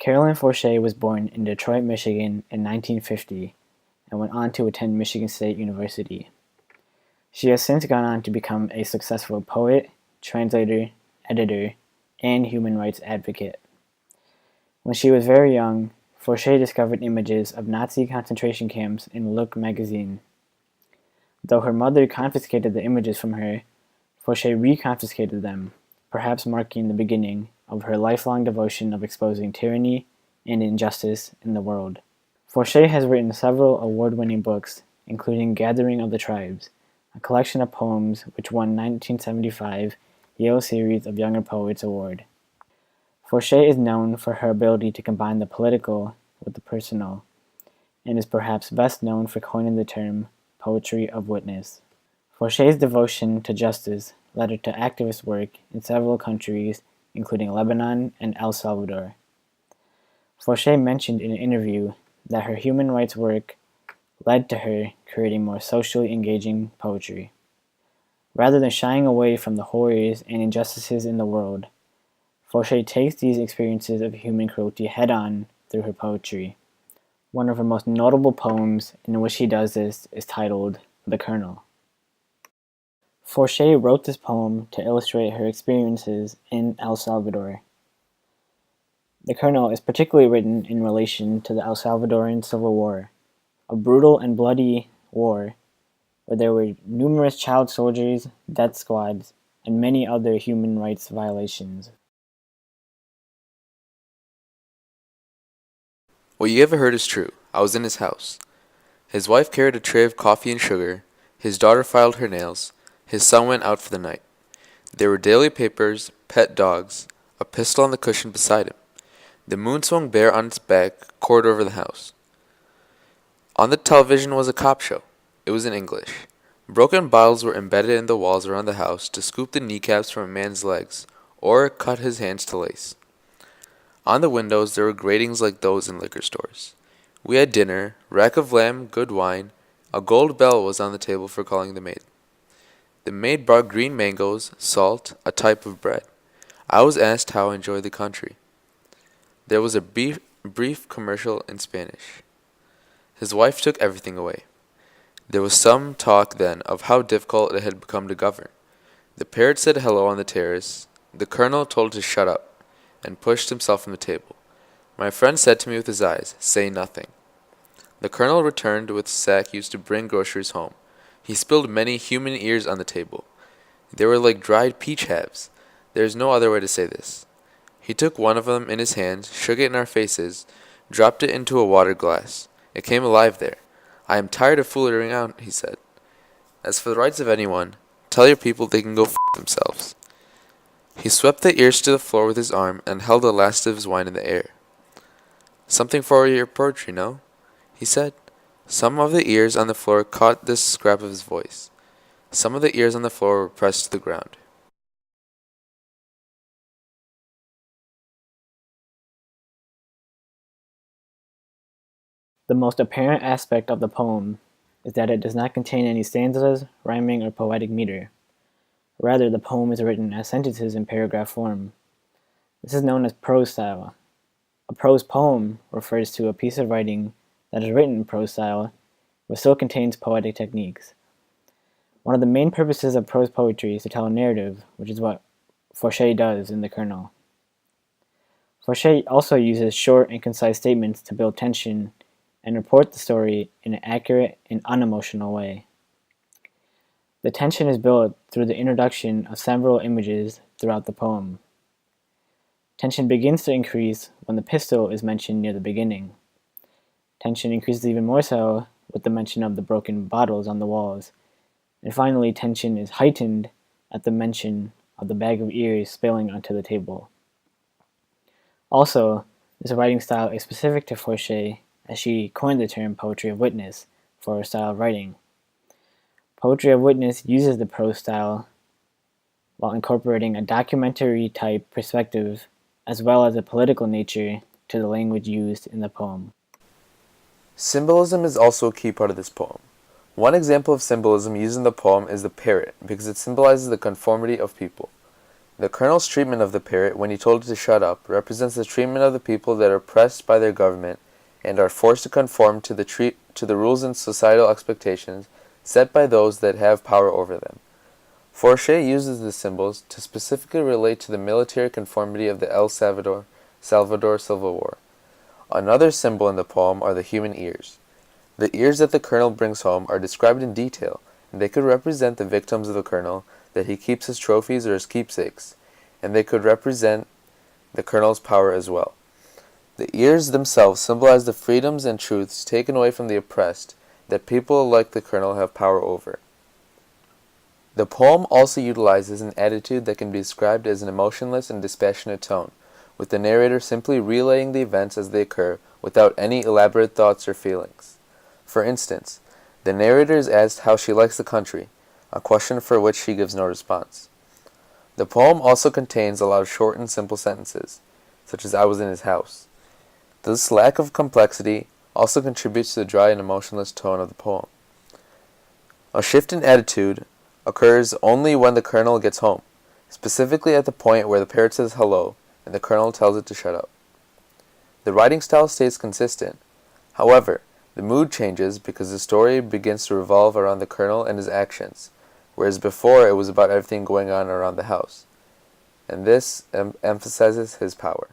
Carolyn Forché was born in Detroit, Michigan in 1950 and went on to attend Michigan State University. She has since gone on to become a successful poet, translator, editor, and human rights advocate. When she was very young, Forché discovered images of Nazi concentration camps in Look magazine. Though her mother confiscated the images from her, Forché reconfiscated them, perhaps marking the beginning of her lifelong devotion of exposing tyranny and injustice in the world. Forché has written several award-winning books, including Gathering of the Tribes, a collection of poems which won 1975 Yale Series of Younger Poets Award. Forché is known for her ability to combine the political with the personal, and is perhaps best known for coining the term poetry of witness. Forché's devotion to justice led her to activist work in several countries, including Lebanon and El Salvador. Forché mentioned in an interview that her human rights work led to her creating more socially engaging poetry. Rather than shying away from the horrors and injustices in the world, Forché takes these experiences of human cruelty head-on through her poetry. One of her most notable poems in which she does this is titled "The Colonel." Forché wrote this poem to illustrate her experiences in El Salvador. The Colonel is particularly written in relation to the El Salvadoran Civil War, a brutal and bloody war where there were numerous child soldiers, death squads, and many other human rights violations. What you ever heard is true. I was in his house. His wife carried a tray of coffee and sugar. His daughter filed her nails. His son went out for the night. There were daily papers, pet dogs, a pistol on the cushion beside him. The moon swung bare on its back, cored over the house. On the television was a cop show. It was in English. Broken bottles were embedded in the walls around the house to scoop the kneecaps from a man's legs, or cut his hands to lace. On the windows there were gratings like those in liquor stores. We had dinner, rack of lamb, good wine. A gold bell was on the table for calling the maid. The maid brought green mangoes, salt, a type of bread. I was asked how I enjoyed the country. There was a brief commercial in Spanish. His wife took everything away. There was some talk then of how difficult it had become to govern. The parrot said hello on the terrace. The colonel told it to shut up, and pushed himself from the table. My friend said to me with his eyes, "Say nothing." The colonel returned with a sack used to bring groceries home. He spilled many human ears on the table. They were like dried peach halves. There is no other way to say this. He took one of them in his hand, shook it in our faces, dropped it into a water glass. It came alive there. "I am tired of fooling around," he said. "As for the rights of anyone, tell your people they can go f themselves." He swept the ears to the floor with his arm and held the last of his wine in the air. "Something for your poetry, no?" he said. Some of the ears on the floor caught this scrap of his voice. Some of the ears on the floor were pressed to the ground. The most apparent aspect of the poem is that it does not contain any stanzas, rhyming, or poetic meter. Rather, the poem is written as sentences in paragraph form. This is known as prose style. A prose poem refers to a piece of writing that is written in prose style, but still contains poetic techniques. One of the main purposes of prose poetry is to tell a narrative, which is what Forché does in The Colonel. Forché also uses short and concise statements to build tension and report the story in an accurate and unemotional way. The tension is built through the introduction of several images throughout the poem. Tension begins to increase when the pistol is mentioned near the beginning. Tension increases even more so with the mention of the broken bottles on the walls. And finally, tension is heightened at the mention of the bag of ears spilling onto the table. Also, this writing style is specific to Forché, as she coined the term poetry of witness for her style of writing. Poetry of witness uses the prose style while incorporating a documentary-type perspective as well as a political nature to the language used in the poem. Symbolism is also a key part of this poem. One example of symbolism used in the poem is the parrot, because it symbolizes the conformity of people. The colonel's treatment of the parrot when he told it to shut up represents the treatment of the people that are oppressed by their government and are forced to conform to the rules and societal expectations set by those that have power over them. Forché uses the symbols to specifically relate to the military conformity of the Salvador Civil War. Another symbol in the poem are the human ears. The ears that the colonel brings home are described in detail, and they could represent the victims of the colonel that he keeps as trophies or as keepsakes, and they could represent the colonel's power as well. The ears themselves symbolize the freedoms and truths taken away from the oppressed that people like the colonel have power over. The poem also utilizes an attitude that can be described as an emotionless and dispassionate tone, with the narrator simply relaying the events as they occur without any elaborate thoughts or feelings. For instance, the narrator is asked how she likes the country, a question for which she gives no response. The poem also contains a lot of short and simple sentences, such as "I was in his house." This lack of complexity also contributes to the dry and emotionless tone of the poem. A shift in attitude occurs only when the colonel gets home, specifically at the point where the parrot says hello and the colonel tells it to shut up. The writing style stays consistent. However, the mood changes because the story begins to revolve around the colonel and his actions, whereas before it was about everything going on around the house. And this emphasizes his power.